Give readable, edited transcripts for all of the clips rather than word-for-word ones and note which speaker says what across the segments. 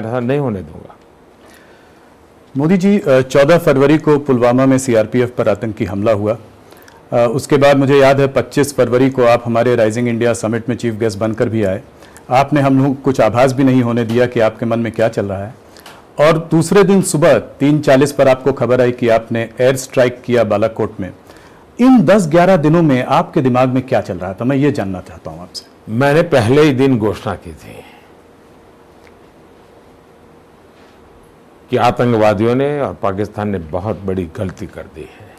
Speaker 1: तुम्हारे साथ नहीं होने दूंगा।
Speaker 2: मोदी जी, 14 फरवरी को पुलवामा में सीआरपीएफ पर आतंकी हमला हुआ। उसके बाद मुझे याद है 25 फरवरी को आप हमारे राइजिंग इंडिया समिट में चीफ गेस्ट बनकर भी आए। आपने हम लोग कुछ आभास भी नहीं होने दिया कि आपके मन में क्या चल रहा है। और दूसरे दिन सुबह 3:40 पर आपको खबर आई कि आपने एयर स्ट्राइक किया बालाकोट में। इन 10-11 दिनों में आपके दिमाग में क्या चल रहा था, मैं ये जानना चाहता हूं आपसे।
Speaker 1: मैंने पहले ही दिन घोषणा की थी कि आतंकवादियों ने और पाकिस्तान ने बहुत बड़ी गलती कर दी है,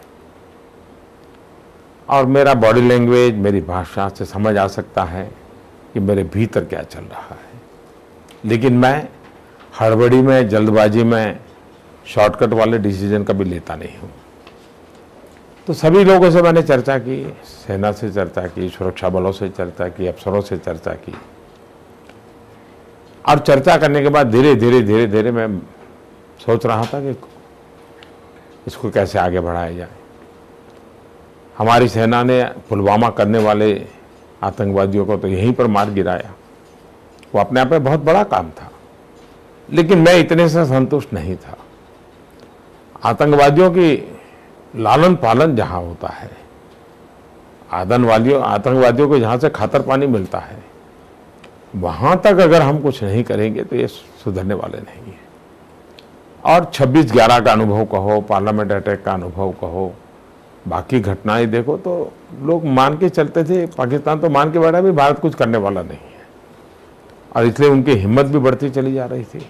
Speaker 1: और मेरा बॉडी लैंग्वेज, मेरी भाषा से समझ आ सकता है कि मेरे भीतर क्या चल रहा है। लेकिन मैं हड़बड़ी में, जल्दबाजी में शॉर्टकट वाले डिसीजन कभी लेता नहीं हूँ। तो सभी लोगों से मैंने चर्चा की, सेना से चर्चा की, सुरक्षा बलों से चर्चा की, अफसरों से चर्चा की, और चर्चा करने के बाद धीरे धीरे मैं सोच रहा था कि इसको कैसे आगे बढ़ाया जाए। हमारी सेना ने पुलवामा करने वाले आतंकवादियों को तो यहीं पर मार गिराया, वो अपने आप में बहुत बड़ा काम था। लेकिन मैं इतने से संतुष्ट नहीं था। आतंकवादियों की लालन पालन जहां होता है, आतंकवादियों को जहां से खातर पानी मिलता है, वहां तक अगर हम कुछ नहीं करेंगे तो ये सुधरने वाले नहीं है। और 26/11 का अनुभव कहो, पार्लियामेंट अटैक का अनुभव कहो, बाकी घटनाएं देखो, तो लोग मान के चलते थे, पाकिस्तान तो मान के बैठा भी भारत कुछ करने वाला नहीं है, और इसलिए उनकी हिम्मत भी बढ़ती चली जा रही थी।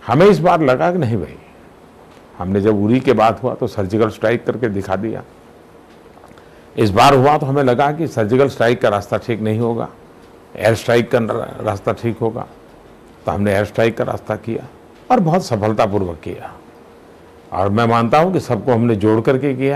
Speaker 1: हमें इस बार लगा कि नहीं भाई, हमने जब उरी के बाद हुआ तो सर्जिकल स्ट्राइक करके दिखा दिया। इस बार हुआ तो हमें लगा कि सर्जिकल स्ट्राइक का रास्ता ठीक नहीं होगा, एयर स्ट्राइक का रास्ता ठीक होगा। तो हमने एयर स्ट्राइक का रास्ता किया और बहुत सफलतापूर्वक किया, और मैं मानता हूं कि सबको हमने जोड़ करके किया।